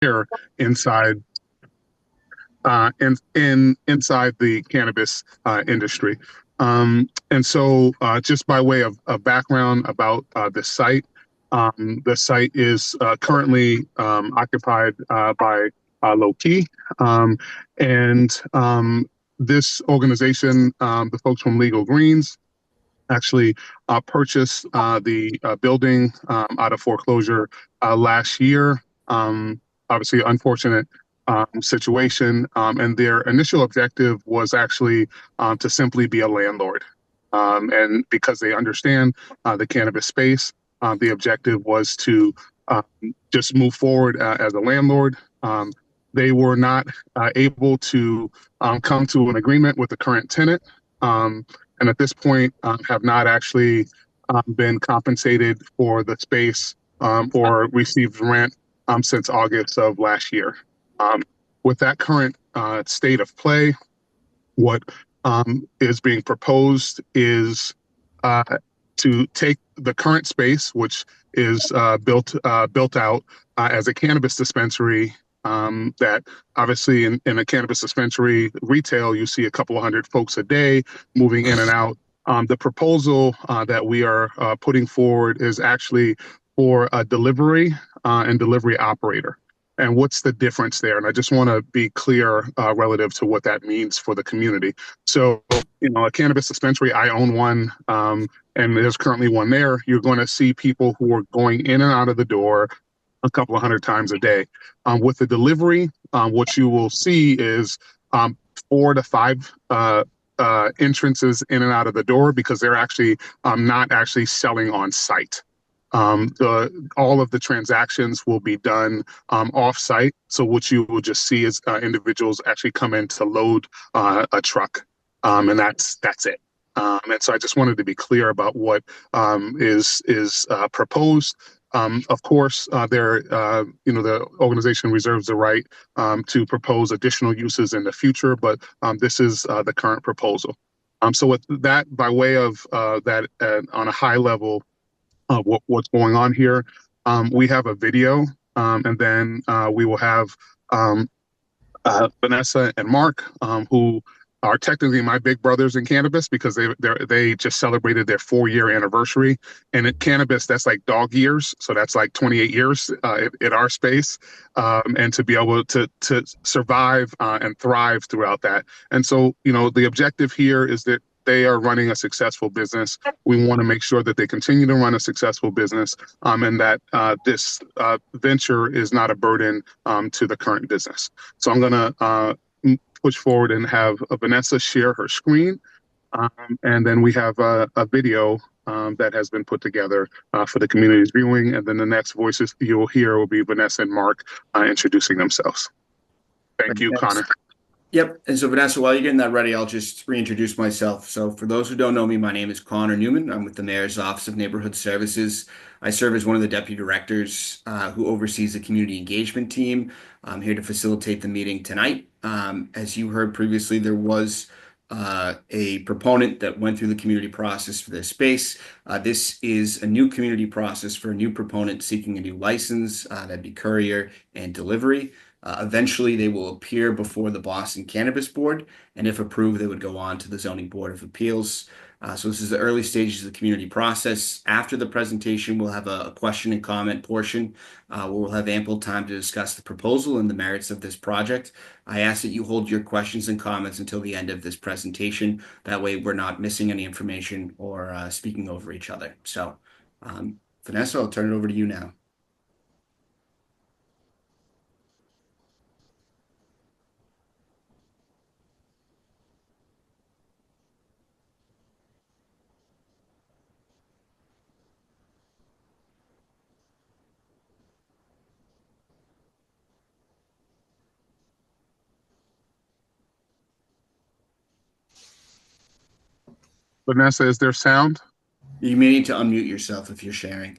here inside inside the cannabis industry. And so, just by way of background about the site is currently occupied by Low Key, and this organization, the folks from Legal Greens, actually purchased the building out of foreclosure last year. Obviously, unfortunate situation. And their initial objective was actually to simply be a landlord. And because they understand the cannabis space, the objective was to um, just move forward as a landlord. They were not able to come to an agreement with the current tenant. And at this point, have not actually been compensated for the space or received rent since August of last year. Um, with that current state of play, what is being proposed is uh, to take the current space, which is built out as a cannabis dispensary. That obviously in a cannabis dispensary retail, you see a couple of hundred folks a day moving in and out. The proposal that we are putting forward is actually for a delivery and delivery operator. And what's the difference there? And I just want to be clear relative to what that means for the community. So, a cannabis dispensary, I own one, and there's currently one there. You're going to see people who are going in and out of the door a couple of hundred times a day. With the delivery, what you will see is um, 4 to 5 entrances in and out of the door because they're actually not actually selling on site. All of the transactions will be done off-site. So what you will just see is individuals actually come in to load a truck, and that's it. And so I just wanted to be clear about what is proposed. Of course, the organization reserves the right to propose additional uses in the future, but this is the current proposal. So with that, by way of that, on a high level, what's going on here. We have a video, and then we will have um, Vanessa and Mark, who are technically my big brothers in cannabis because they just celebrated their 4 year anniversary. And in cannabis, that's like dog years, so that's like 28 years in our space, and to be able to survive and thrive throughout that. And so, the objective here is that they are running a successful business. We want to make sure that they continue to run a successful business, and that this venture is not a burden to the current business. So I'm going to push forward and have Vanessa share her screen. And then we have a video that has been put together for the community's viewing. And then the next voices you'll hear will be Vanessa and Mark introducing themselves. Thank you, Connor. Yep. And so, Vanessa, while you're getting that ready, I'll just reintroduce myself. So, for those who don't know me, my name is Connor Newman. I'm with the Mayor's Office of Neighborhood Services. I serve as one of the deputy directors who oversees the community engagement team. I'm here to facilitate the meeting tonight. As you heard previously, there was a proponent that went through the community process for this space. This is a new community process for a new proponent seeking a new license. That'd be courier and delivery. Eventually, they will appear before the Boston Cannabis Board, and if approved, they would go on to the Zoning Board of Appeals. So this is the early stages of the community process. After the presentation, we'll have a question and comment portion where we'll have ample time to discuss the proposal and the merits of this project. I ask that you hold your questions and comments until the end of this presentation. That way, we're not missing any information or speaking over each other. So, Vanessa, I'll turn it over to you now. Vanessa, is there sound? You may need to unmute yourself if you're sharing.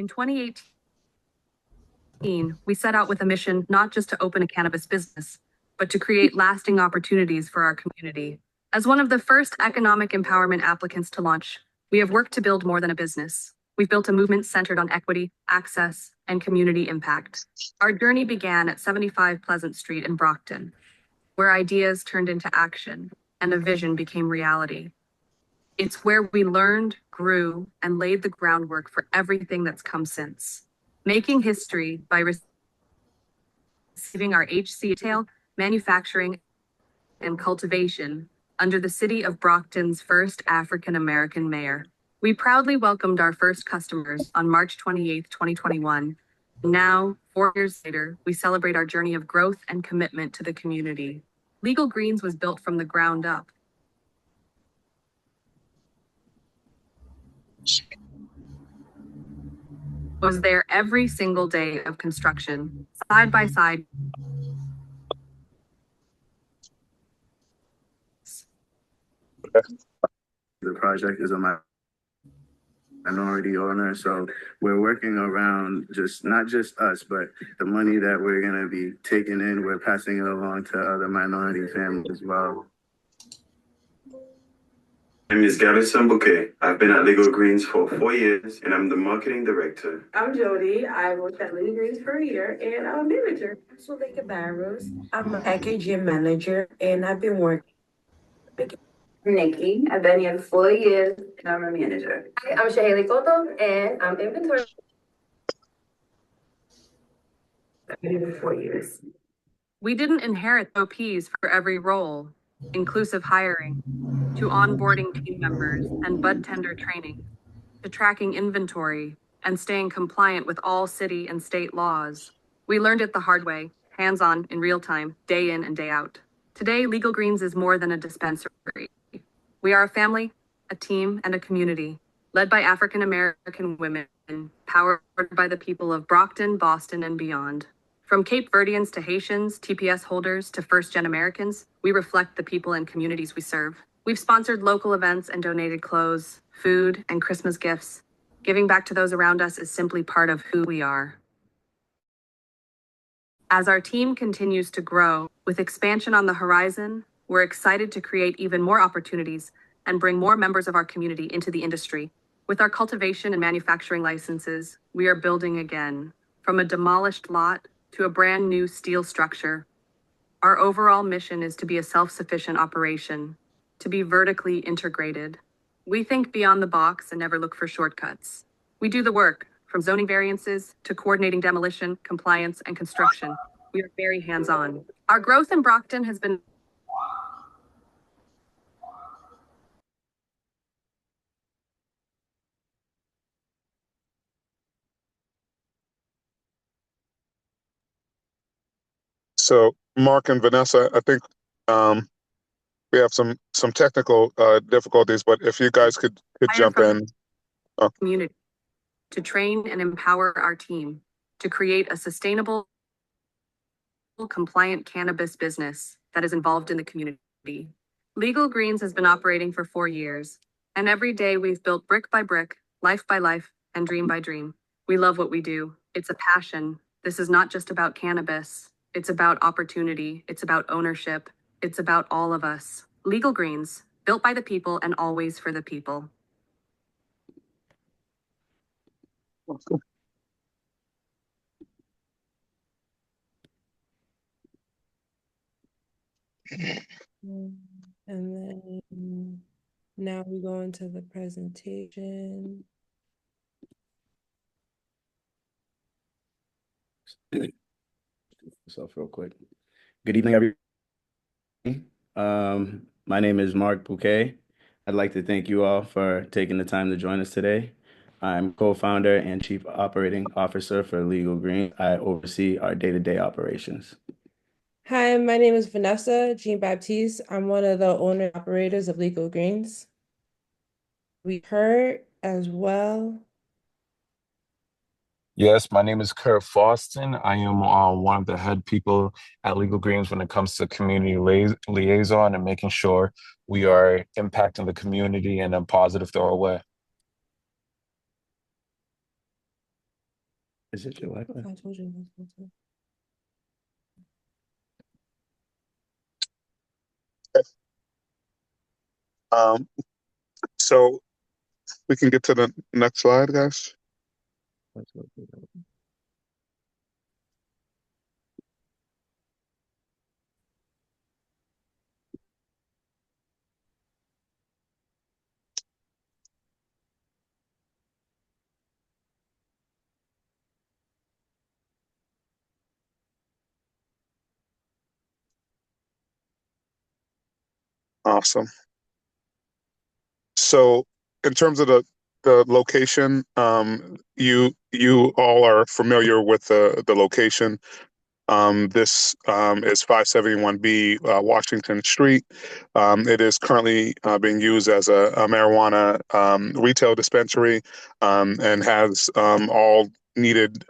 In 2018, we set out with a mission not just to open a cannabis business, but to create lasting opportunities for our community. As one of the first economic empowerment applicants to launch, we have worked to build more than a business. We've built a movement centered on equity, access, and community impact. Our journey began at 75 Pleasant Street in Brockton, where ideas turned into action and a vision became reality. It's where we learned, grew, and laid the groundwork for everything that's come since. Making history by receiving our HC retail, manufacturing, and cultivation under the city of Brockton's first African American mayor. We proudly welcomed our first customers on March 28, 2021. Now, 4 years later, we celebrate our journey of growth and commitment to the community. Legal Greens was built from the ground up. Was there every single day of construction, side by side. The project is a minority owner, so we're working around just not just us, but the money that we're going to be taking in, we're passing it along to other minority families as well. My name is Gavin Bouquet. I've been at Legal Greens for 4 years and I'm the marketing director. I'm Jody. I worked at Legal Greens for a year and I'm a manager. I'm Suleika Barrows. I'm a packaging manager and I've been working. Nikki. I've been here 4 years and I'm a manager. Hi, I'm Shahali Koto and I'm inventory. I've been here for 4 years. We didn't inherit OPs for every role, inclusive hiring, to onboarding team members and bud tender training, to tracking inventory and staying compliant with all city and state laws. We learned it the hard way, hands-on, in real time, day in and day out. Today, Legal Greens is more than a dispensary. We are a family, a team, and a community, led by African American women, powered by the people of Brockton, Boston, and beyond. From Cape Verdeans to Haitians, TPS holders to first-gen Americans, we reflect the people and communities we serve. We've sponsored local events and donated clothes, food, and Christmas gifts. Giving back to those around us is simply part of who we are. As our team continues to grow, with expansion on the horizon, we're excited to create even more opportunities and bring more members of our community into the industry. With our cultivation and manufacturing licenses, we are building again, from a demolished lot to a brand new steel structure. Our overall mission is to be a self-sufficient operation, to be vertically integrated. We think beyond the box and never look for shortcuts. We do the work, from zoning variances to coordinating demolition, compliance, and construction. We are very hands-on. Our growth in Brockton has been So, Mark and Vanessa, I think we have some technical difficulties, but if you guys could jump in. Community to train and empower our team to create a sustainable, compliant cannabis business that is involved in the community. Legal Greens has been operating for 4 years, and every day we've built brick by brick, life by life, and dream by dream. We love what we do. It's a passion. This is not just about cannabis. It's about opportunity. It's about ownership. It's about all of us. Legal Greens, built by the people and always for the people. And then now we go into the presentation. Myself real quick. Good evening, everyone. My name is Mark Bouquet. I'd like to thank you all for taking the time to join us today. I'm co-founder and chief operating officer for Legal Green. I oversee our day-to-day operations. Hi, my name is Vanessa Jean Baptiste. I'm one of the owner operators of Legal Greens. We heard as well. Yes, my name is Kurt Foston. I am one of the head people at Legal Greens when it comes to community liaison and making sure we are impacting the community in a positive thorough way. Is it your Wi-Fi? I told you. Um, so we can get to the next slide, guys. Awesome. So in terms of the location, you all are familiar with the location. This is 571B Washington Street. It is currently being used as a marijuana retail dispensary and has all needed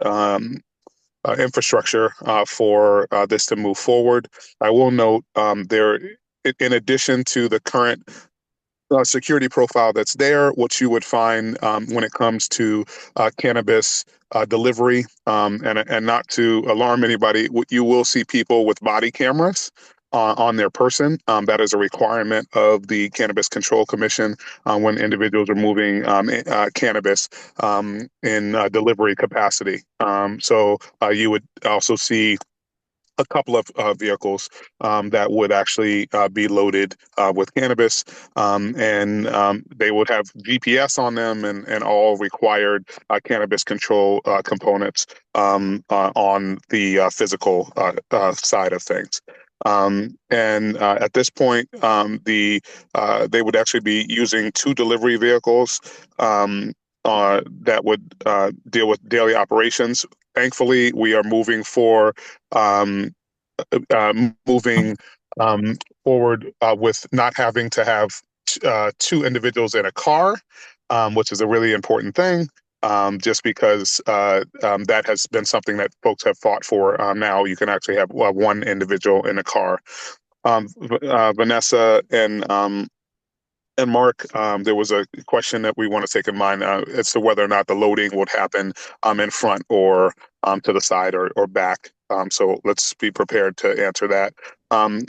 infrastructure for this to move forward. I will note in addition to the current security profile that's there, what you would find when it comes to cannabis delivery, and not to alarm anybody, you will see people with body cameras on their person. That is a requirement of the Cannabis Control Commission when individuals are moving cannabis in delivery capacity. So you would also see a couple of vehicles that would actually be loaded with cannabis, and they would have GPS on them and all required cannabis control components on the physical side of things. And at this point, they would actually be using two delivery vehicles that would deal with daily operations. Thankfully, we are um, moving forward with not having to have two individuals in a car, which is a really important thing. Just because that has been something that folks have fought for. Now you can actually have one individual in a car. Vanessa and Mark, there was a question that we want to take in mind as to whether or not the loading would happen in front or to the side or back. So let's be prepared to answer that.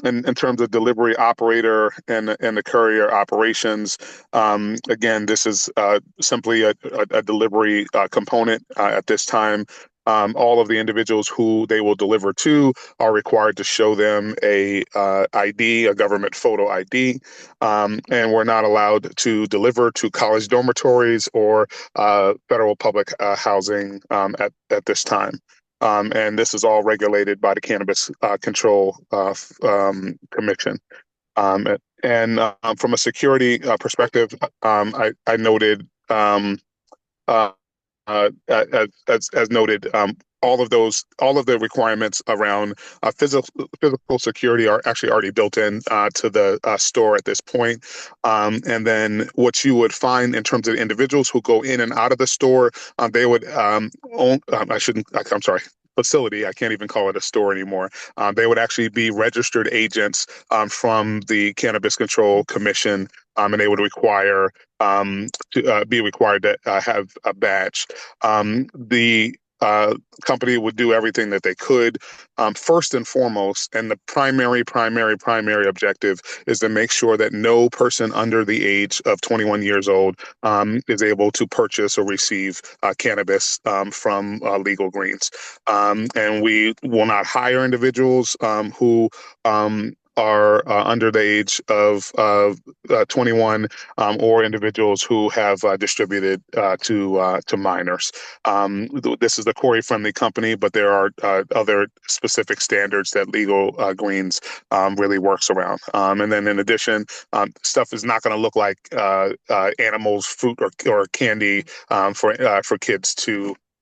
In terms of delivery operator and the courier operations, again, this is simply a delivery component at this time. All of the individuals who they will deliver to are required to show them a ID, a government photo ID, and we're not allowed to deliver to college dormitories or federal public housing at this time. And this is all regulated by the Cannabis Control Commission. And from a security perspective, I noted uh, as noted, all of the requirements around physical security are actually already built in to the store at this point. And then what you would find in terms of individuals who go in and out of the store, they would own. I'm sorry. Facility. I can't even call it a store anymore. They would actually be registered agents from the Cannabis Control Commission, and they would require to be required to have a badge. The company would do everything that they could. First and foremost, and the primary objective is to make sure that no person under the age of 21 years old is able to purchase or receive cannabis from Legal Greens. And we will not hire individuals who are under the age of 21, or individuals who have distributed to minors. This is a Corey-friendly company, but there are other specific standards that Legal Greens really works around. And then, in addition, stuff is not going to look like animals, fruit, or candy for kids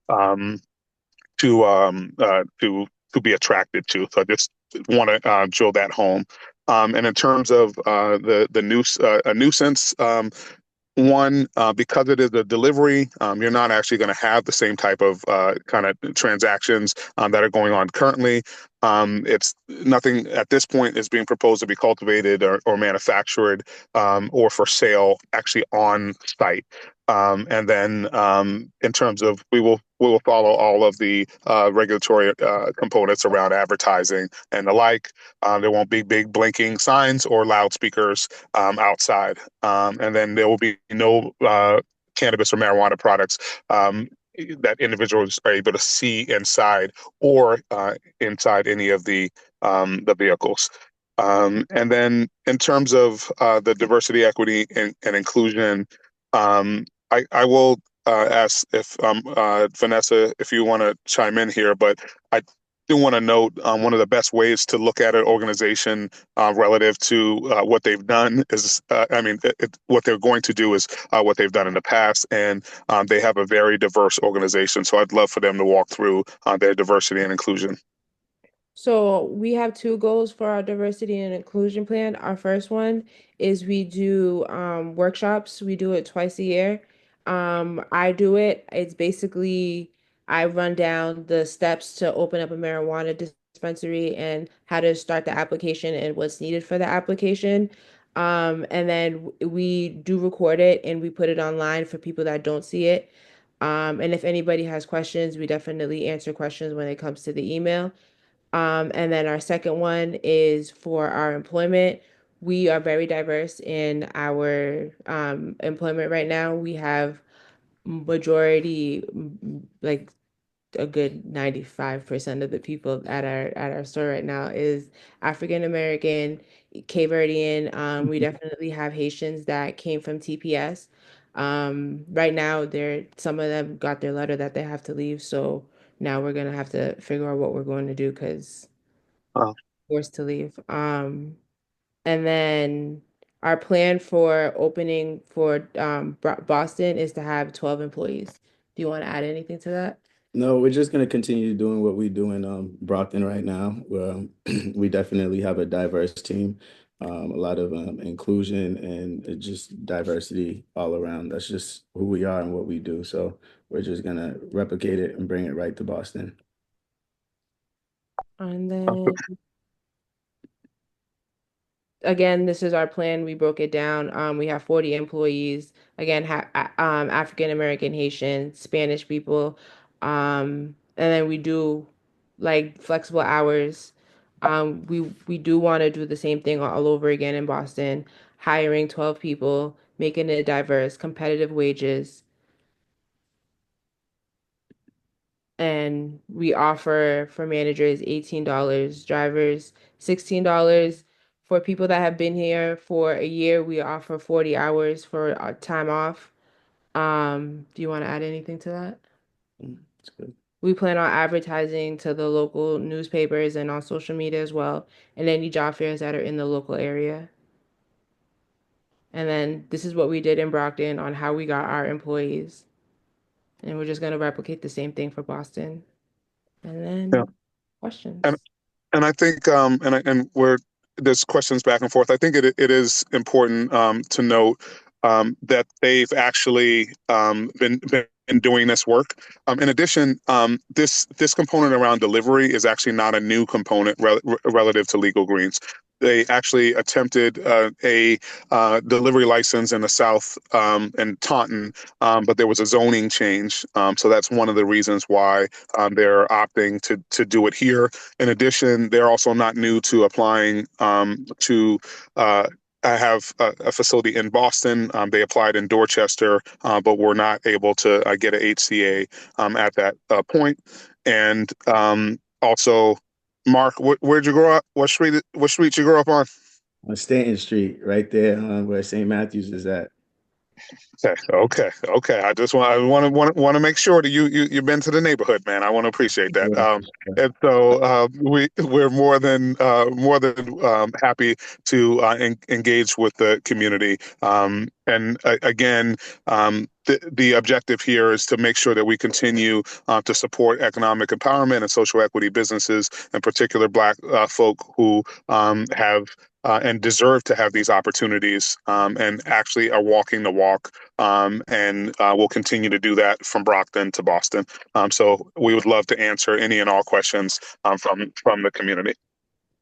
um, to be attracted to. So I just want to drill that home. And in terms of a nuisance, one, because it is a delivery, you're not actually going to have the same type of kind of transactions that are going on currently. It's nothing at this point is being proposed to be cultivated or manufactured or for sale actually on site. And then in terms of we will follow all of the regulatory components around advertising and the like. There won't be big blinking signs or loudspeakers outside. And then there will be no cannabis or marijuana products that individuals are able to see inside or inside any of the vehicles. And then in terms of the diversity, equity, and inclusion, I will ask if Vanessa, if you want to chime in here, but I do want to note one of the best ways to look at an organization relative to what they've done is, what they're going to do is what they've done in the past, and they have a very diverse organization. So I'd love for them to walk through their diversity and inclusion. So we have two goals for our diversity and inclusion plan. Our first one is we do workshops. We do it twice a year. I do it. It's basically I run down the steps to open up a marijuana dispensary and how to start the application and what's needed for the application. And then we do record it and we put it online for people that don't see it. And if anybody has questions, we definitely answer questions when it comes to the email. And then our second one is for our employment. We are very diverse in our employment right now. We have majority, like a good 95% of the people at our store right now is African American, Cape Verdean. We definitely have Haitians that came from TPS. Right now, some of them got their letter that they have to leave, so now we're gonna have to figure out what we're going to do because Uh, forced to leave. And then our plan for opening for Boston is to have 12 employees. Do you want to add anything to that? No, we're just going to continue doing what we do in Brockton right now. We definitely have a diverse team, a lot of inclusion and just diversity all around. That's just who we are and what we do. So we're just going to replicate it and bring it right to Boston. And then again, this is our plan. We broke it down. We have 40 employees. Again, African American, Haitian, Spanish people. And then we do like flexible hours. We do want to do the same thing all over again in Boston, hiring 12 people, making it diverse, competitive wages. And we offer for managers $18, drivers $16. For people that have been here for a year, we offer 40 hours for time off. Do you want to add anything to that? That's good. We plan on advertising to the local newspapers and on social media as well, and any job fairs that are in the local area. And then this is what we did in Brockton on how we got our employees. And we're just going to replicate the same thing for Boston. And yeah, then and questions. and I think and we're there's questions back and forth. I think it is important to note that they've actually been doing this work. In addition, this component around delivery is actually not a new component relative to legal greens. They actually attempted a delivery license in the South in Taunton, but there was a zoning change. So that's one of the reasons why they're opting to do it here. In addition, they're also not new to applying to. I have a facility in Boston. They applied in Dorchester, but were not able to get an HCA at that point. And also, Mark, where'd you grow up? What street you grew up on? On Stanton Street, right there where St. Matthews is at. Okay. I want to make sure that you've been to the neighborhood, man. I want to appreciate that. And so we're more than happy to engage with the community. And again, the objective here is to make sure that we continue to support economic empowerment and social equity businesses, in particular Black folk who have and deserve to have these opportunities, and actually are walking the walk, and will continue to do that from Brockton to Boston. So we would love to answer any and all questions from the community.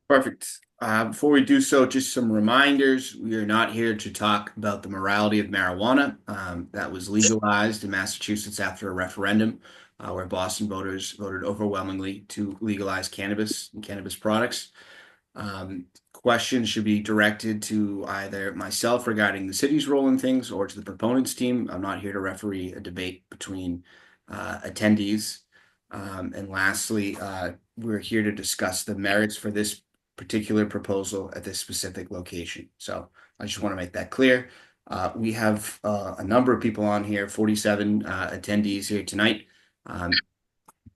Perfect. Before we do so, just some reminders. We are not here to talk about the morality of marijuana. That was legalized in Massachusetts after a referendum, where Boston voters voted overwhelmingly to legalize cannabis and cannabis products. Questions should be directed to either myself regarding the city's role in things or to the proponents team. I'm not here to referee a debate between attendees. And lastly, we're here to discuss the merits for this particular proposal at this specific location. So I just want to make that clear. We have a number of people on here, 47 attendees here tonight.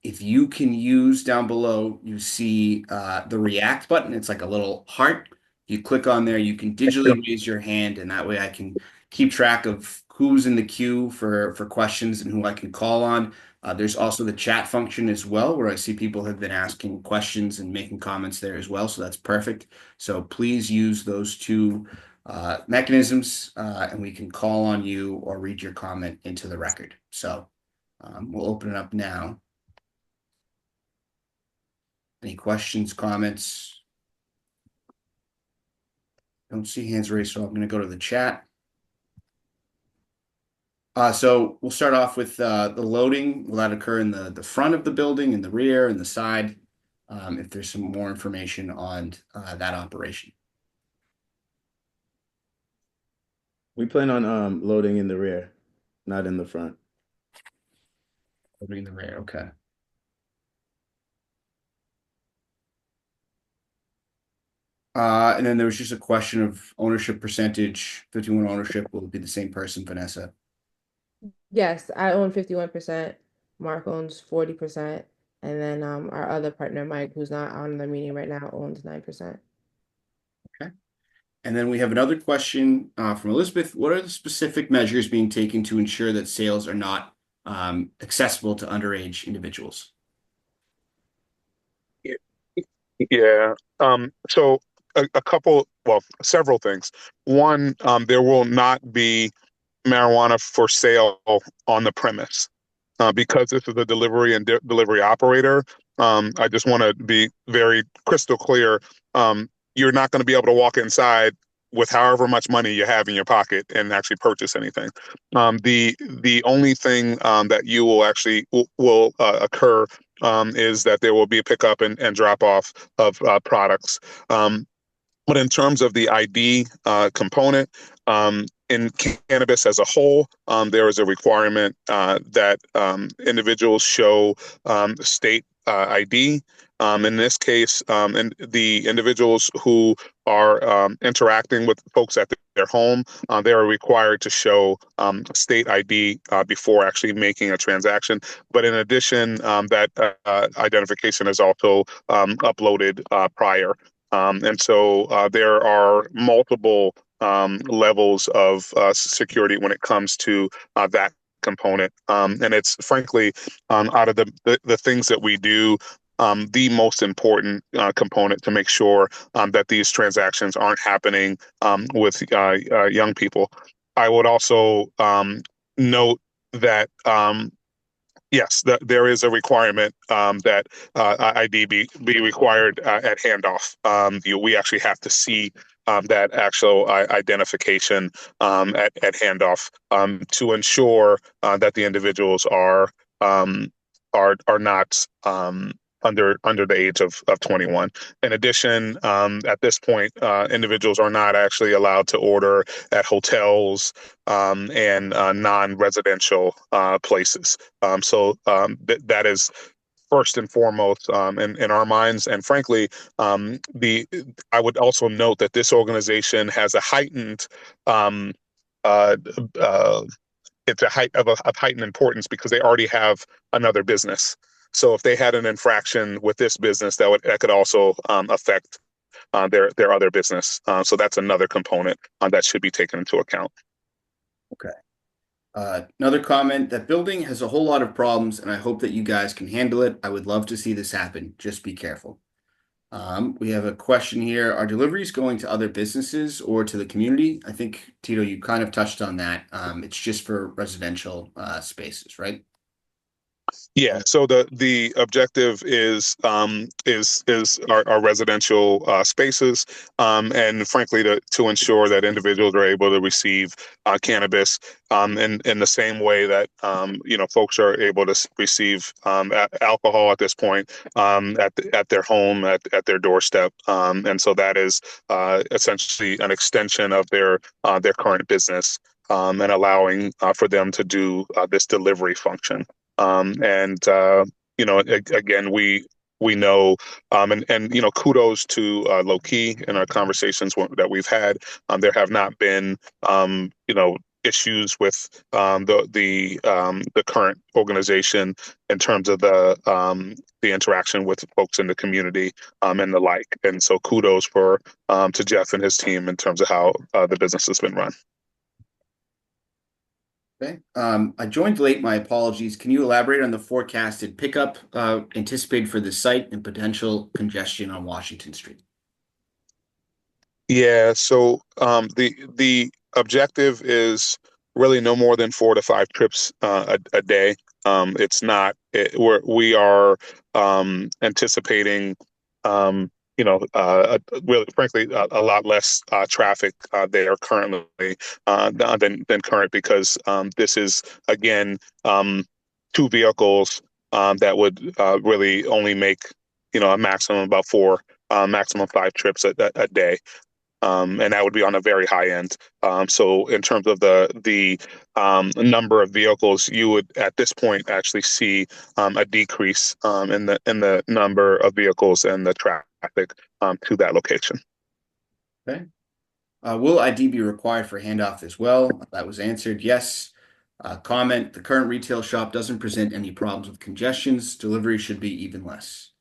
If you can use down below, you see the react button. It's like a little heart. You click on there, you can digitally raise your hand, and that way I can keep track of who's in the queue for questions and who I can call on. There's also the chat function as well, where I see people have been asking questions and making comments there as well. So that's perfect. So please use those two mechanisms, and we can call on you or read your comment into the record. So we'll open it up now. Any questions, comments? Don't see hands raised, so I'm going to go to the chat. So we'll start off with the loading. Will that occur in the front of the building, in the rear, in the side? If there's some more information on that operation. We plan on loading in the rear, not in the front. Loading in the rear, okay. And then there was just a question of ownership percentage. 51 ownership, will it be the same person, Vanessa? Yes, I own 51%. Mark owns 40%. And then our other partner, Mike, who's not on the meeting right now, owns 9%. Okay. And then we have another question from Elizabeth. What are the specific measures being taken to ensure that sales are not accessible to underage individuals? Yeah. So a couple, well, several things. One, there will not be marijuana for sale on the premise. Because this is a delivery and delivery operator, I just want to be very crystal clear. You're not going to be able to walk inside with however much money you have in your pocket and actually purchase anything. The only thing that you will actually will occur is that there will be a pickup and drop off of products. But in terms of the ID component, in cannabis as a whole, there is a requirement that individuals show state ID. In this case, and the individuals who are interacting with folks at their home, they are required to show state ID before actually making a transaction. But in addition, that identification is also uploaded prior. And so there are multiple levels of security when it comes to that component. And it's frankly, out of the things that we do, the most important component to make sure that these transactions aren't happening with young people. I would also note that yes, there is a requirement that ID be required at handoff. We actually have to see that actual identification at handoff to ensure that the individuals are not under the age of 21. In addition, at this point, individuals are not actually allowed to order at hotels and non-residential places. So that is first and foremost in our minds. And frankly, I would also note that this organization has a heightened uh, it's of heightened importance because they already have another business. So if they had an infraction with this business, that could also affect their other business. So that's another component that should be taken into account. Okay. Another comment, that building has a whole lot of problems, and I hope that you guys can handle it. I would love to see this happen. Just be careful. We have a question here. Are deliveries going to other businesses or to the community? I think, Tito, you kind of touched on that. It's just for residential spaces, right? Yeah, so the objective is our residential spaces, and frankly to ensure that individuals are able to receive cannabis in the same way that folks are able to receive alcohol at this point at their home at their doorstep, and so that is essentially an extension of their current business, and allowing for them to do this delivery function. And again, we know, and kudos to Low Key in our conversations that we've had. There have not been issues with the current organization in terms of the interaction with folks in the community, and the like. And so kudos to Jeff and his team in terms of how the business has been run. Okay. I joined late. My apologies. Can you elaborate on the forecasted pickup anticipated for the site and potential congestion on Washington Street? Yeah, so the objective is really no more than 4 to 5 trips a day. It's not we are anticipating really frankly a lot less traffic there currently than current, because this is again 2 vehicles that would really only make a maximum about 4, maximum 5 trips a day. And that would be on a very high end. So in terms of the number of vehicles, you would at this point actually see a decrease in the number of vehicles and the traffic to that location. Okay. Will ID be required for handoff as well? That was answered yes. Comment: the current retail shop doesn't present any problems with congestions. Delivery should be even less.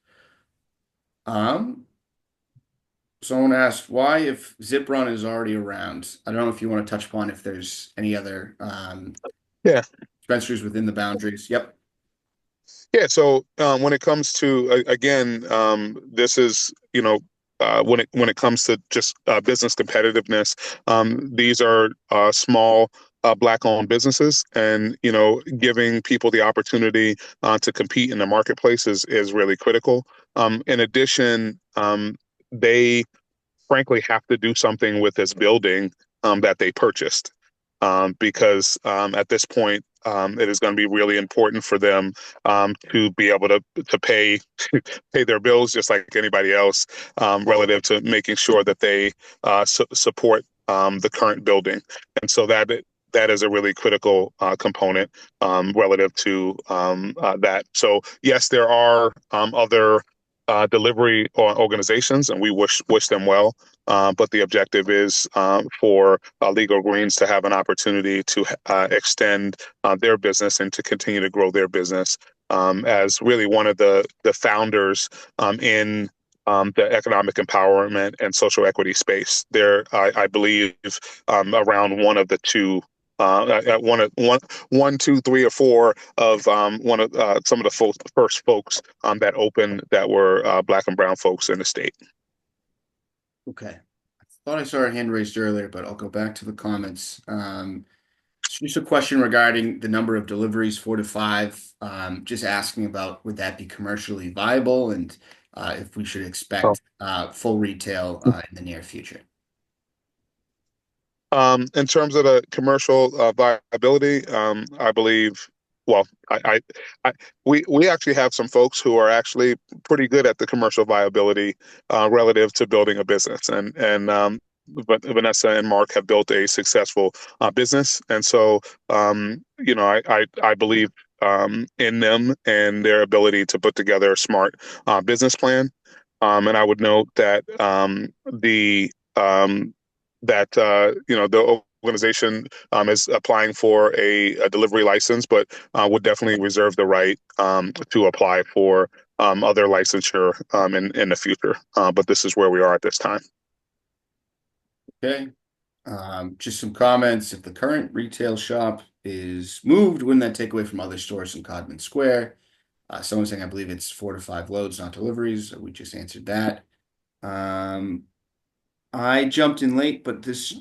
Someone asked why, if Zip Run is already around. I don't know if you want to touch upon if there's any other Yeah. dispensaries within the boundaries. Yep. Yeah. So when it comes to again, this is when it comes to just business competitiveness, these are small Black-owned businesses, and giving people the opportunity to compete in the marketplace is really critical. In addition, they frankly have to do something with this building that they purchased, because at this point it is going to be really important for them to be able to pay pay their bills just like anybody else, relative to making sure that they support the current building. And so that is a really critical component relative to that. So yes, there are other delivery organizations, and we wish them well. But the objective is for Legal Greens to have an opportunity to extend their business and to continue to grow their business, as really one of the founders in the economic empowerment and social equity space. There, I believe, around one of the two. One, two, 3, or 4 of one of some of the first folks that opened that were Black and brown folks in the state. Okay. I thought I saw a hand raised earlier, but I'll go back to the comments. Just a question regarding the number of deliveries, 4 to 5. Just asking about, would that be commercially viable, and if we should expect full retail in the near future? In terms of the commercial viability, I believe. Well, we actually have some folks who are actually pretty good at the commercial viability relative to building a business, but Vanessa and Mark have built a successful business, and so I believe in them and their ability to put together a smart business plan. And I would note that the organization is applying for a delivery license, but would definitely reserve the right to apply for other licensure in the future. But this is where we are at this time. Okay. Just some comments. If the current retail shop is moved, wouldn't that take away from other stores in Codman Square? Someone's saying, I believe it's 4 to 5 loads, not deliveries. We just answered that. Um, I jumped in late, but this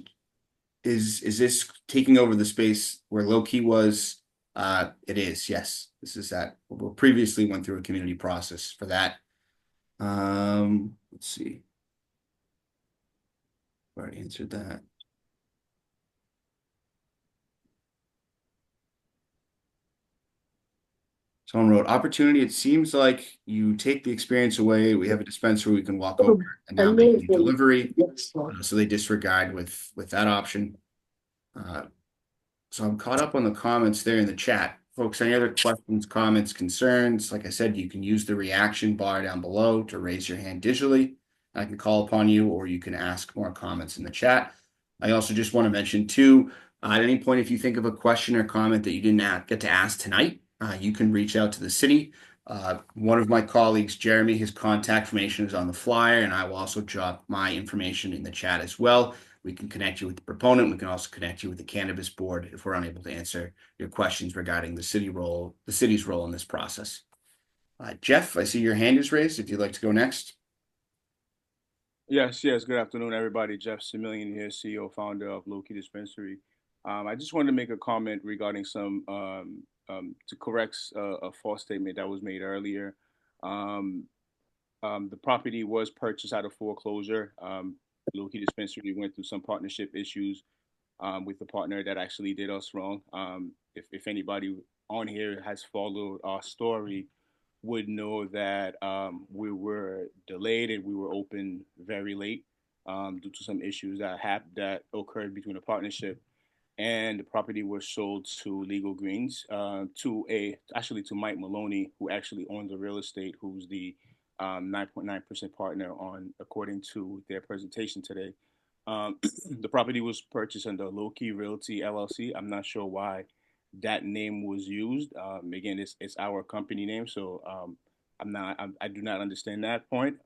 is this taking over the space where low key was? It is, yes. This is that. We previously went through a community process for that. Let's see. Already answered that. Someone wrote opportunity. It seems like you take the experience away. We have a dispensary we can walk over and now making delivery. So they disregard with that option. Uh, So I'm caught up on the comments there in the chat. Folks, any other questions, comments, concerns? Like I said, you can use the reaction bar down below to raise your hand digitally. I can call upon you, or you can ask more comments in the chat. I also just want to mention too, at any point, if you think of a question or comment that you didn't get to ask tonight, you can reach out to the city. One of my colleagues, Jeremy, his contact information is on the flyer, and I will also drop my information in the chat as well. We can connect you with the proponent. We can also connect you with the cannabis board if we're unable to answer your questions regarding the city's role in this process. Jeff, I see your hand is raised. If you'd like to go next. Yes, yes. Good afternoon, everybody. Jeff Similian here, CEO, founder of Loki Dispensary. I just wanted to make a comment regarding to correct a false statement that was made earlier. Um, the property was purchased out of foreclosure. Loki Dispensary went through some partnership issues with the partner that actually did us wrong. If anybody on here has followed our story, would know that we were delayed and we were open very late due to some issues that occurred between the partnership, and the property was sold to Legal Greens to Mike Maloney, who actually owns the real estate, who's the 9.9% partner on according to their presentation today. The property was purchased under Loki Realty LLC. I'm not sure why that name was used. Again, it's our company name, so I do not understand that point.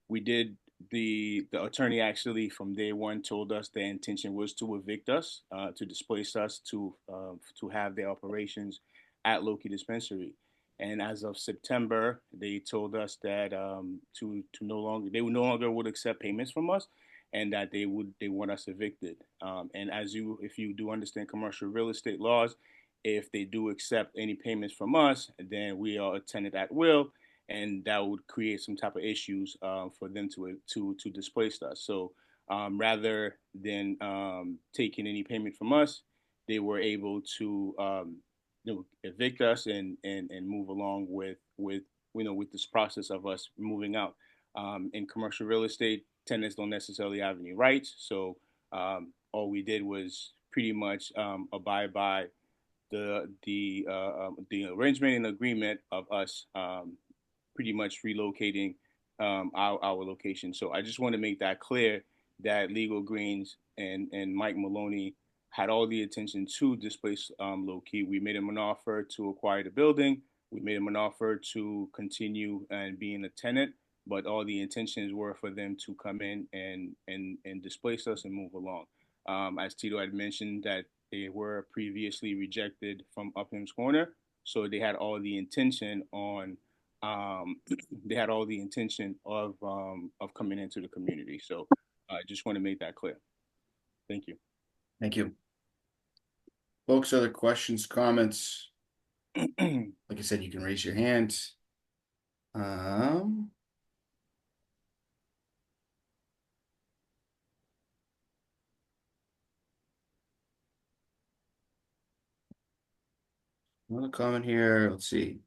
We did the attorney actually from day one told us their intention was to evict us, to displace us, to have their operations at Loki Dispensary. And as of September, they told us that to no longer they would no longer would accept payments from us, and that they want us evicted. And if you do understand commercial real estate laws, if they do accept any payments from us, then we are a tenant at will, and that would create some type of issues for them to displace us. So rather than taking any payment from us, they were able to evict us and move along with this process of us moving out. In commercial real estate, tenants don't necessarily have any rights, so all we did was pretty much abide by the arrangement and agreement of us pretty much relocating our location. So I just want to make that clear that Legal Greens and Mike Maloney had all the intention to displace Low Key. We made him an offer to acquire the building. We made him an offer to continue and being a tenant, but all the intentions were for them to come in and displace us and move along. As Tito had mentioned, that they were previously rejected from Upham's Corner, so they had all the intention on they had all the intention of coming into the community. So I just want to make that clear. Thank you. Thank you. Folks, other questions, comments? Like I said, you can raise your hand. Another comment here. Let's see.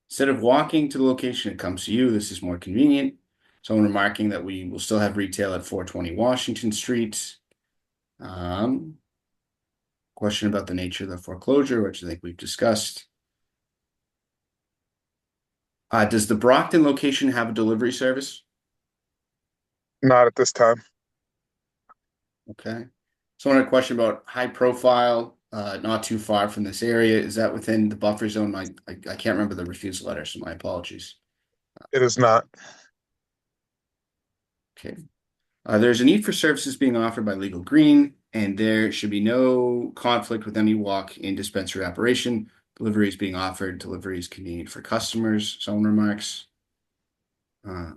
Instead of walking to the location, it comes to you. This is more convenient. Someone remarking that we will still have retail at 420 Washington Street. Question about the nature of the foreclosure, which I think we've discussed. Does the Brockton location have a delivery service? Not at this time. Okay. Someone had a question about high profile, not too far from this area. Is that within the buffer zone? I can't remember the refusal letter, so my apologies. It is not. Okay. There's a need for services being offered by Legal Green, and there should be no conflict with any walk-in dispensary operation. Delivery is being offered. Delivery is convenient for customers. Someone remarks. Uh,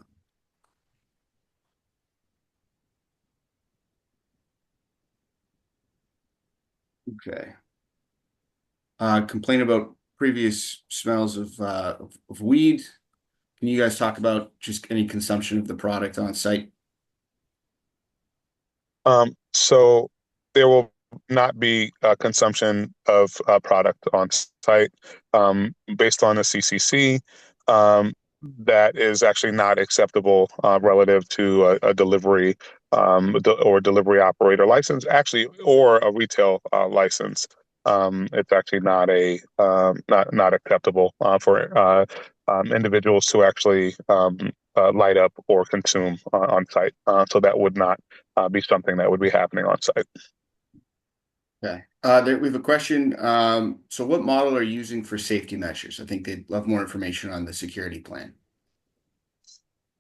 okay. Complain about previous smells of weed. Can you guys talk about just any consumption of the product on site? So there will not be consumption of product on site based on the CCC. That is actually not acceptable relative to a delivery or delivery operator license, actually, or a retail license. It's actually not acceptable for individuals to actually light up or consume on site. So that would not be something that would be happening on site. Okay. We have a question. So what model are you using for safety measures? I think they'd love more information on the security plan.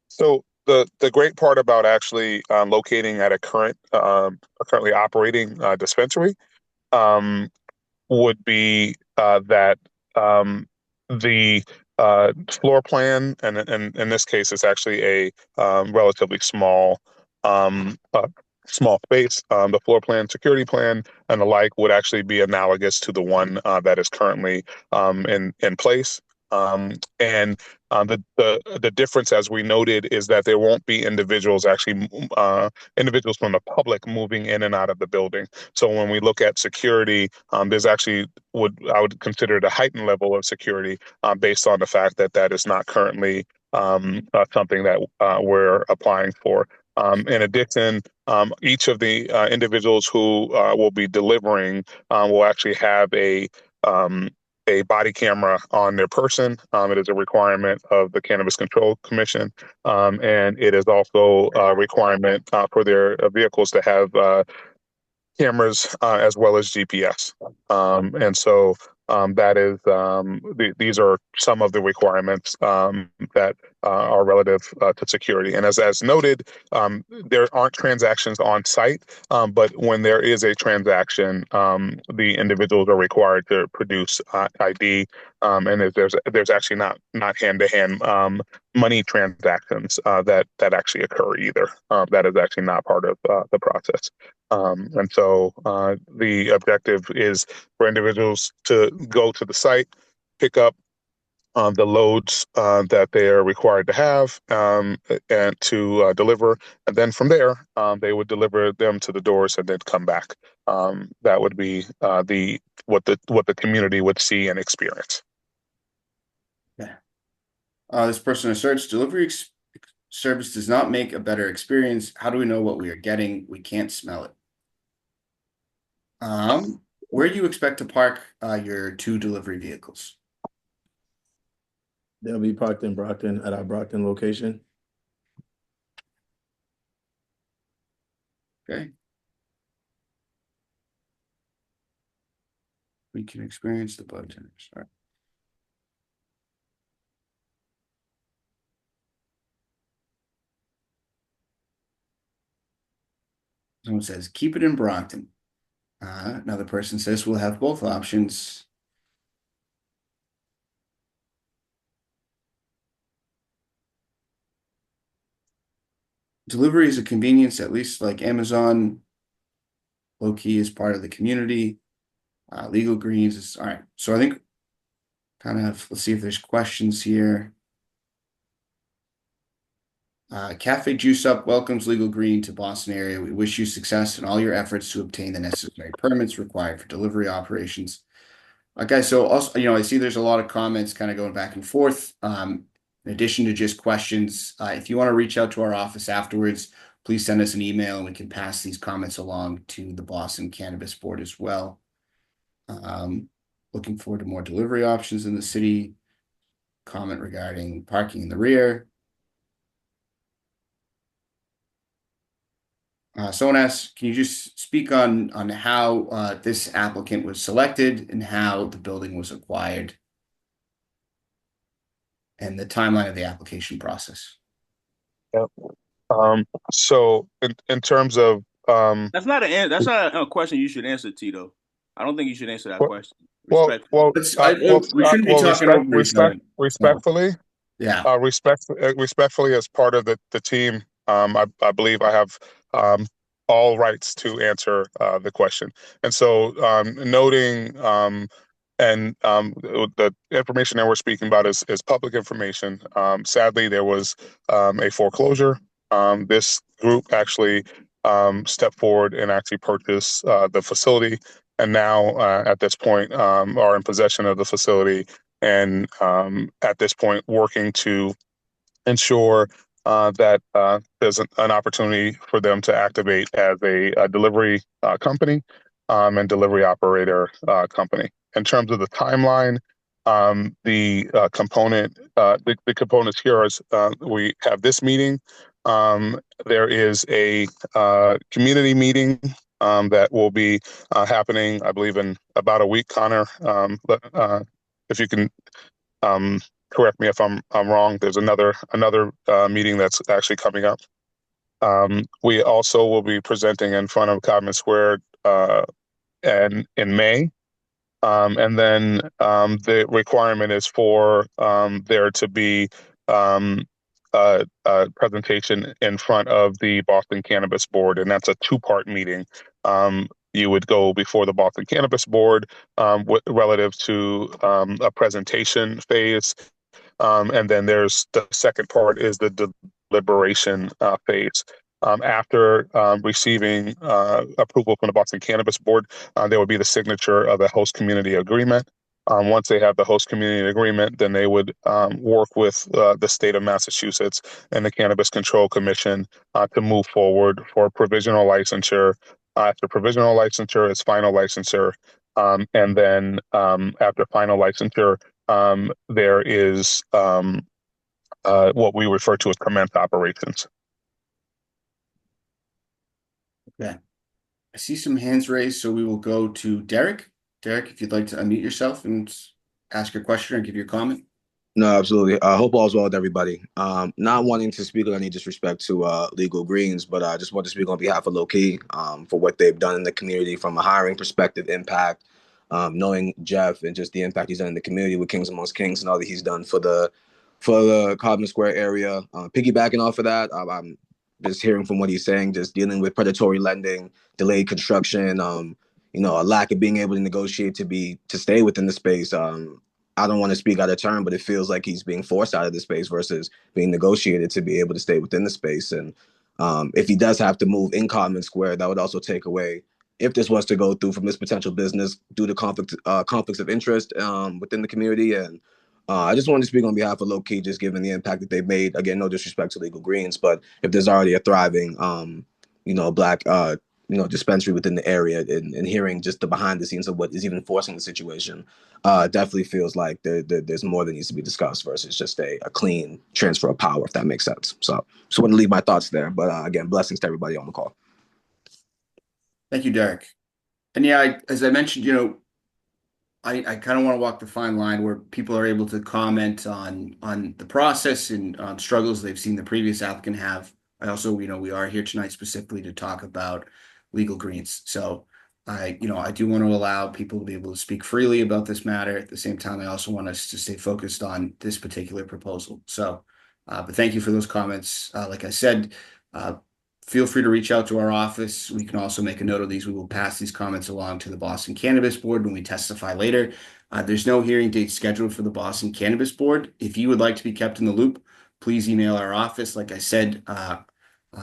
So the great part about actually locating at a currently operating dispensary um, would be that the floor plan, and in this case, it's actually a relatively um, uh, small space. The floor plan, security plan, and the like would actually be analogous to the one that is currently in place. And the difference, as we noted, is that there won't be individuals from the public moving in and out of the building. So when we look at security, there's actually I would consider it a heightened level of security based on the fact that that is not currently something that we're applying for. In addition, each of the individuals who will be delivering will actually have um, a body camera on their person. It is a requirement of the Cannabis Control Commission, and it is also a requirement for their vehicles to have cameras as well as GPS. And so that is these are some of the requirements that are relative to security. And as noted, there aren't transactions on site, but when there is a transaction, the individuals are required to produce ID. And if there's actually not hand to hand money transactions that actually occur either. That is actually not part of the process. And so the objective is for individuals to go to the site, pick up the loads that they are required to have and to deliver. And then from there, they would deliver them to the doors and then come back. That would be what the community would see and experience. Yeah. This person asserts delivery service does not make a better experience. How do we know what we are getting? We can't smell it. Where do you expect to park your 2 delivery vehicles? They'll be parked in Brockton at our Brockton location. Okay. We can experience the bartenders. All right. Someone says, keep it in Brockton. Another person says, we'll have both options. Delivery is a convenience, at least like Amazon. Low key is part of the community. Legal Greens is all right. So I think let's see if there's questions here. Cafe Juice Up welcomes Legal Green to Boston area. We wish you success in all your efforts to obtain the necessary permits required for delivery operations. Okay, so also, I see there's a lot of comments kind of going back and forth. In addition to just questions, if you want to reach out to our office afterwards, please send us an email and we can pass these comments along to the Boston Cannabis Board as well. Looking forward to more delivery options in the city. Comment regarding parking in the rear. Someone asks, can you just speak on how this applicant was selected and how the building was acquired and the timeline of the application process? Yep. So in terms of That's not a question you should answer, Tito. I don't think you should answer that question. well, Respectfully. We shouldn't be talking over each other. respectfully. Yeah. Respectfully, as part of the team, I believe I have um, all rights to answer the question. And so, noting and the information that we're speaking about is public information. Sadly, there was a foreclosure. This group actually stepped forward and actually purchased the facility, and now at this point are in possession of the facility, and at this point working to ensure that there's an opportunity for them to activate as a delivery company and delivery operator company. In terms of the timeline, the components here is we have this meeting. There is a community meeting that will be happening, I believe, in about a week. Connor, if you can um, correct me if I'm wrong. There's another meeting that's actually coming up. We also will be presenting in front of Codman Square and in May. And then the requirement is for there to be um, a presentation in front of the Boston Cannabis Board, and that's a two-part meeting. You would go before the Boston Cannabis Board relative to a presentation phase, and then there's the second part is the deliberation phase. After receiving approval from the Boston Cannabis Board, there would be the signature of a host community agreement. Once they have the host community agreement, then they would work with the state of Massachusetts and the Cannabis Control Commission to move forward for provisional licensure. After provisional licensure is final licensure. And then after final licensure, there is what we refer to as commence operations. Okay. I see some hands raised, so we will go to Derek. Derek, if you'd like to unmute yourself and ask your question or give your comment. No, absolutely. I hope all's well with everybody. Not wanting to speak with any disrespect to Legal Greens, but I just want to speak on behalf of Low Key for what they've done in the community from a hiring perspective, impact, knowing Jeff and just the impact he's done in the community with Kings Amongst Kings and all that he's done for the Codman Square area. Piggybacking off of that, I'm just hearing from what he's saying, just dealing with predatory lending, delayed construction, a lack of being able to negotiate to stay within the space. I don't want to speak out of turn, but it feels like he's being forced out of the space versus being negotiated to be able to stay within the space. And if he does have to move in Codman Square, that would also take away, if this was to go through, from this potential business due to conflicts of interest within the community. And I just wanted to speak on behalf of Low Key, just given the impact that they've made. Again, no disrespect to Legal Greens, but if there's already a thriving, black dispensary within the area, and hearing just the behind the scenes of what is even forcing the situation, definitely feels like there's more that needs to be discussed versus just a clean transfer of power, if that makes sense. So just want to leave my thoughts there. But again, blessings to everybody on the call. Thank you, Derek. And yeah, as I mentioned, I kind of want to walk the fine line where people are able to comment on the process and on struggles they've seen the previous applicant have. I also, we are here tonight specifically to talk about Legal Greens. So I do want to allow people to be able to speak freely about this matter. At the same time, I also want us to stay focused on this particular proposal. So, but thank you for those comments. Like I said, feel free to reach out to our office. We can also make a note of these. We will pass these comments along to the Boston Cannabis Board when we testify later. There's no hearing date scheduled for the Boston Cannabis Board. If you would like to be kept in the loop, please email our office. Like I said,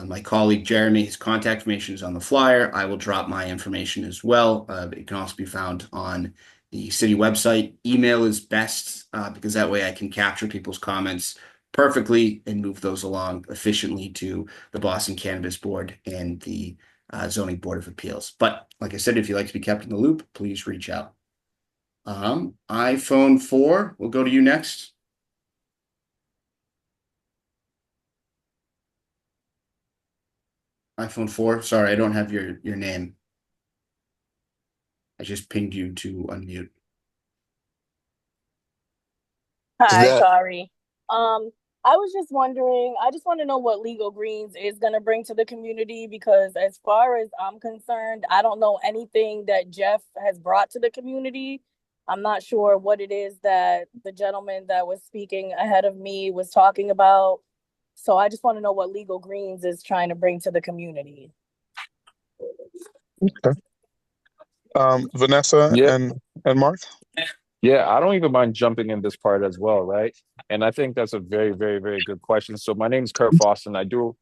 my colleague Jeremy, his contact information is on the flyer. I will drop my information as well. It can also be found on the city website. Email is best because that way I can capture people's comments perfectly and move those along efficiently to the Boston Cannabis Board and the Zoning Board of Appeals. But like I said, if you'd like to be kept in the loop, please reach out. iPhone 4, we'll go to you next. iPhone 4, sorry, I don't have your name. I just pinged you to unmute. Hi, sorry. I was just wondering, I just want to know what Legal Greens is going to bring to the community, because as far as I'm concerned, I don't know anything that Jeff has brought to the community. I'm not sure what it is that the gentleman that was speaking ahead of me was talking about. So I just want to know what Legal Greens is trying to bring to the community. Okay. Vanessa Yeah. and Mark. Yeah, I don't even mind jumping in this part as well, right? And I think that's a very, very, very good question. So my name is Kurt Foston. I do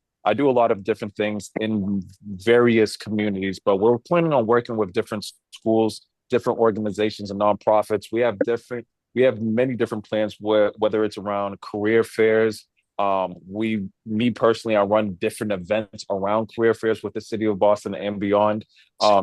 a lot of different things in various communities, but we're planning on working with different schools, different organizations and nonprofits. We have many different plans whether it's around career fairs. Me personally, I run different events around career fairs with the city of Boston and beyond,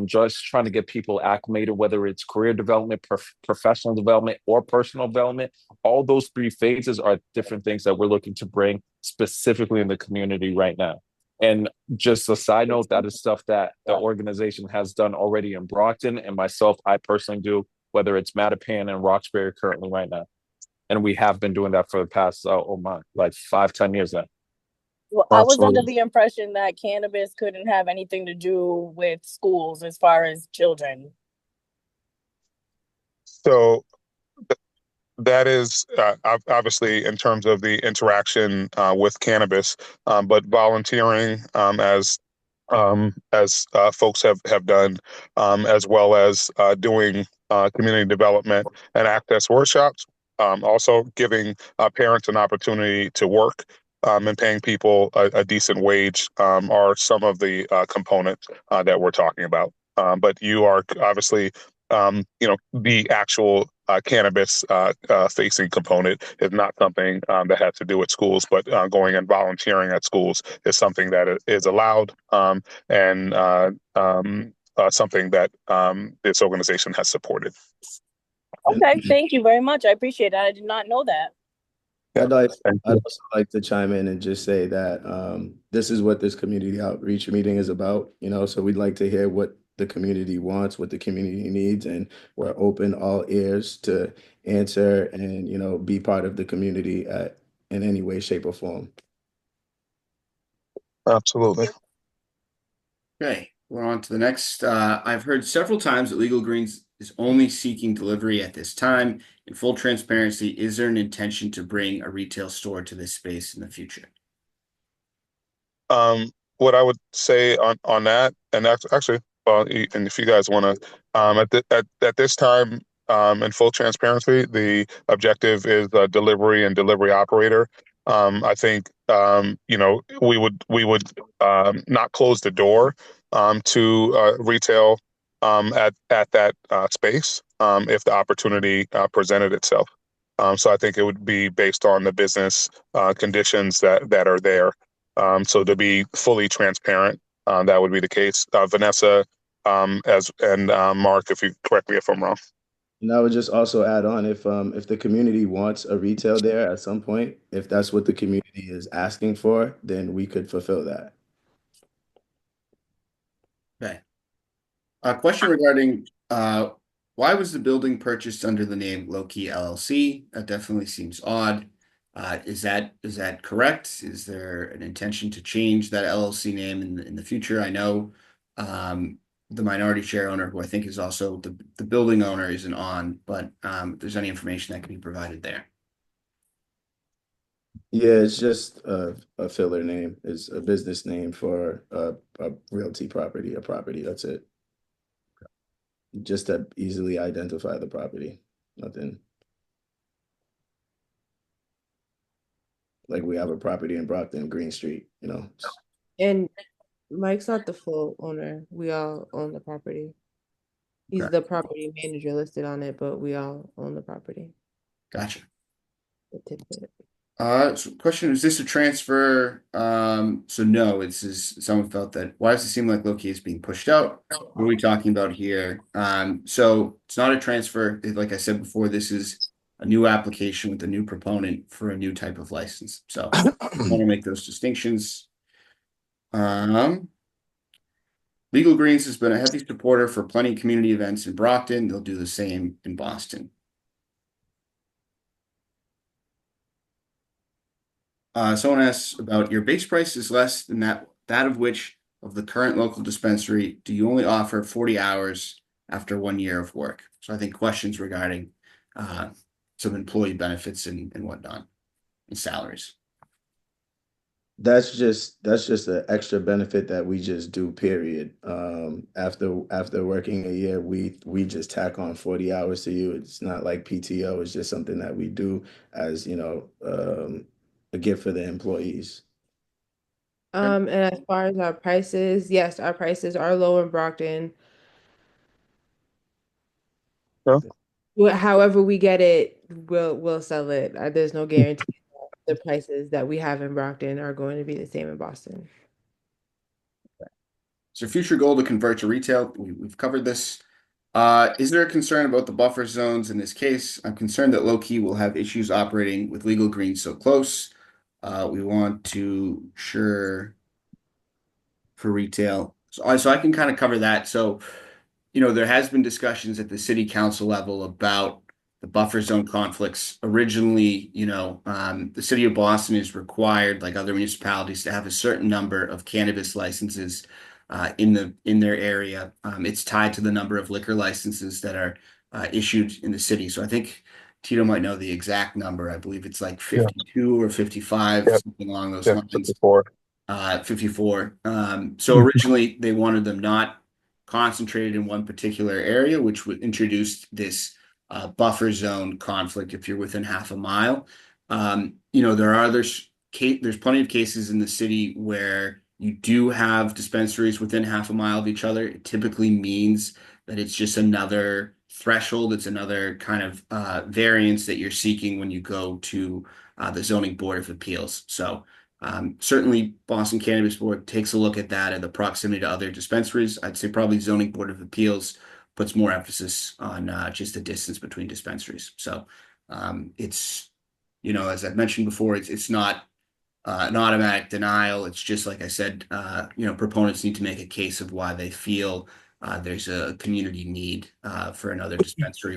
just trying to get people acclimated, whether it's career development, professional development, or personal development. All those three phases are different things that we're looking to bring specifically in the community right now. And just a side note, that is stuff that the organization has done already in Brockton, and myself, I personally do, whether it's Mattapan and Roxbury currently right now. And we have been doing that for the past, oh my, like 5, 10 years now. Well, I was under Absolutely. the impression that cannabis couldn't have anything to do with schools as far as children. So that is obviously in terms of the interaction with cannabis, but volunteering as folks have done, as well as doing community development and access workshops. Also giving parents an opportunity to work and paying people a decent wage are some of the components that we're talking about. But you are obviously, the actual cannabis facing component is not something that has to do with schools, but going and volunteering at schools is something that is allowed, and something that this organization has supported. Okay, thank you very much. I appreciate that. I did not know that. Yeah, thank I'd you. also like to chime in and just say that this is what this community outreach meeting is about, so we'd like to hear what the community wants, what the community needs, and we're open all ears to answer and, be part of the community in any way, shape, or form. Absolutely. Okay, we're on to the next. I've heard several times that Legal Greens is only seeking delivery at this time. In full transparency, is there an intention to bring a retail store to this space in the future? What I would say on that, and actually, and if you guys want to, at this time, in full transparency, the objective is delivery and delivery operator. I think we would not close the door to retail at that space if the opportunity presented itself. So I think it would be based on the business conditions that are there. So to be fully transparent, that would be the case. Vanessa, Mark, if you correct me if I'm wrong. And I would just also add on if the community wants a retail there at some point, if that's what the community is asking for, then we could fulfill that. Okay. A question regarding why was the building purchased under the name Low Key LLC? That definitely seems odd. Is that correct? Is there an intention to change that LLC name in the future? I know the minority share owner, who I think is also the building owner, isn't on, but if there's any information that can be provided there. Yeah, it's just a filler name. It's a business name for a realty property, a property. That's it. Just to easily identify the property. Nothing. Like we have a property in Brockton, Green Street, And Mike's not the full owner. We all own the property. He's Okay. the property manager listed on it, but we all own the property. Gotcha. The tidbit. So question, is this a transfer? So no, someone felt that, why does it seem like Loki is being pushed out? What are we talking about here? So it's not a transfer. Like I said before, this is a new application with a new proponent for a new type of license. So I want to make those distinctions. Legal Greens has been a heavy supporter for plenty of community events in Brockton. They'll do the same in Boston. Someone asks about your base price is less than that of which of the current local dispensary. Do you only offer 40 hours after 1 year of work. So I think questions regarding some employee benefits and whatnot and salaries. That's just an extra benefit that we just do, period. After working a year, we just tack on 40 hours to you. It's not like PTO, it's just something that we do as, a gift for the employees. And as far as our prices, yes, our prices are low in Brockton. Yeah. However we get it, we'll sell it. There's no guarantee that the prices that we have in Brockton are going to be the same in Boston. So future goal to convert to retail, we've covered this. Is there a concern about the buffer zones in this case? I'm concerned that low-key will have issues operating with legal greens so close. We want to ensure for retail. So I can kind of cover that. So, there has been discussions at the city council level about the buffer zone conflicts. Originally, the city of Boston is required, like other municipalities, to have a certain number of cannabis licenses in their area. It's tied to the number of liquor licenses that are issued in the city. So I think Tito might know the exact number. I believe it's like Yeah. 52 or 55, Yep. something along those Yep. lines. 54. 54. So originally they wanted them not concentrated in one particular area, which would introduce this buffer zone conflict if you're within half a mile. There's plenty of cases in the city where you do have dispensaries within half a mile of each other. It typically means that it's just another threshold. It's another kind of variance that you're seeking when you go to the Zoning Board of Appeals. So certainly, Boston Cannabis Board takes a look at that and the proximity to other dispensaries. I'd say probably Zoning Board of Appeals puts more emphasis on just the distance between dispensaries. So it's, as I've mentioned before, it's not an automatic denial. It's just like I said, proponents need to make a case of why they feel there's a community need for another dispensary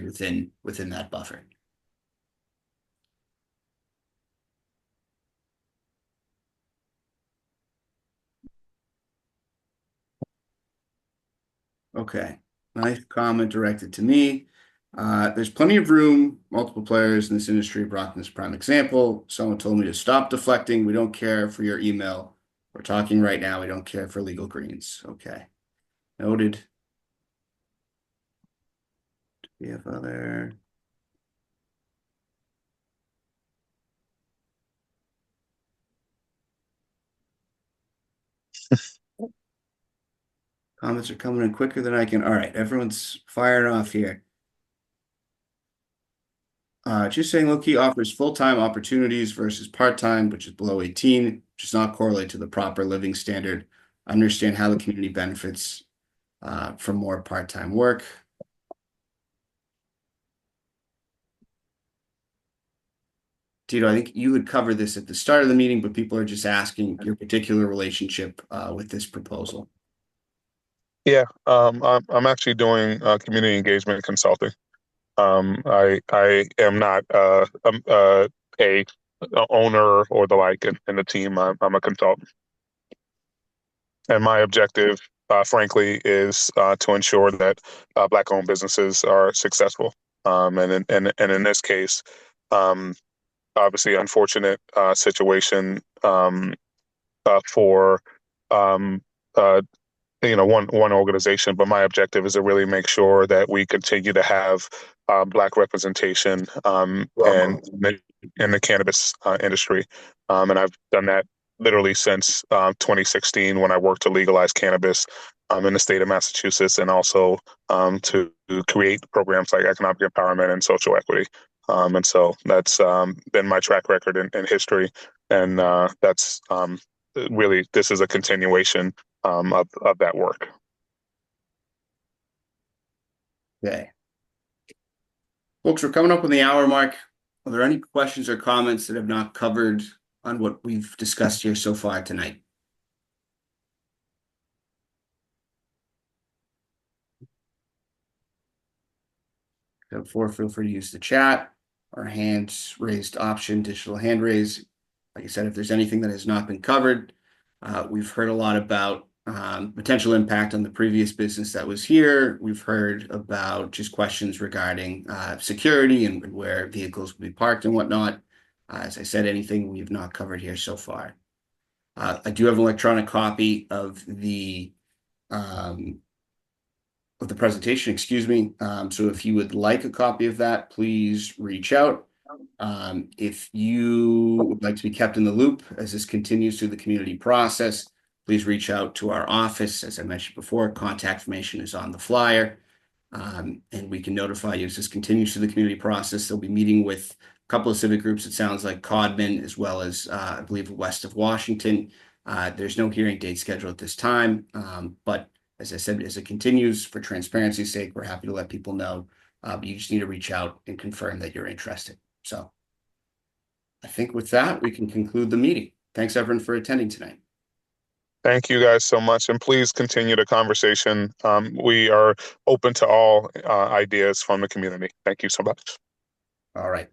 within that buffer. Okay, nice comment directed to me. There's plenty of room, multiple players in this industry. Brockton is a prime example. Someone told me to stop deflecting. We don't care for your email. We're talking right now. We don't care for legal greens. Okay, noted. Do we have other? Comments are coming in quicker than I can. All right, everyone's firing off here. Just saying low-key offers full-time opportunities versus part-time, which is below 18, which does not correlate to the proper living standard. Understand how the community benefits from more part-time work. Tito, I think you would cover this at the start of the meeting, but people are just asking your particular relationship with this proposal. Yeah, I'm actually doing community engagement consulting. I am not a owner or the like in the team. I'm a consultant, and my objective, frankly, is to ensure that Black-owned businesses are successful. And in this case, obviously, unfortunate situation for um, uh, one organization, but my objective is to really make sure that we continue to have Black representation in the cannabis industry, and I've done that literally since 2016 when I worked to legalize cannabis in the state of Massachusetts, and also to create programs like economic empowerment and social equity. And so that's been my track record in history, and that's really, this is a continuation of that work. Okay. Folks, we're coming up on the hour mark. Are there any questions or comments that have not covered on what we've discussed here so far tonight? Therefore, feel free to use the chat or hands raised option, digital hand raise. Like I said, if there's anything that has not been covered, we've heard a lot about potential impact on the previous business that was here. We've heard about just questions regarding security and where vehicles will be parked and whatnot. As I said, anything we've not covered here so far. I do have an electronic copy of the presentation, excuse me. So if you would like a copy of that, please reach out. If you would like to be kept in the loop as this continues through the community process, please reach out to our office. As I mentioned before, contact information is on the flyer. And we can notify you as this continues through the community process. They'll be meeting with a couple of civic groups, it sounds like Codman, as well as, I believe, west of Washington. There's no hearing date scheduled at this time, but as I said, as it continues, for transparency's sake, we're happy to let people know. But you just need to reach out and confirm that you're interested. So I think with that, we can conclude the meeting. Thanks, everyone, for attending tonight. Thank you guys so much, and please continue the conversation. We are open to all ideas from the community. Thank you so much. All right.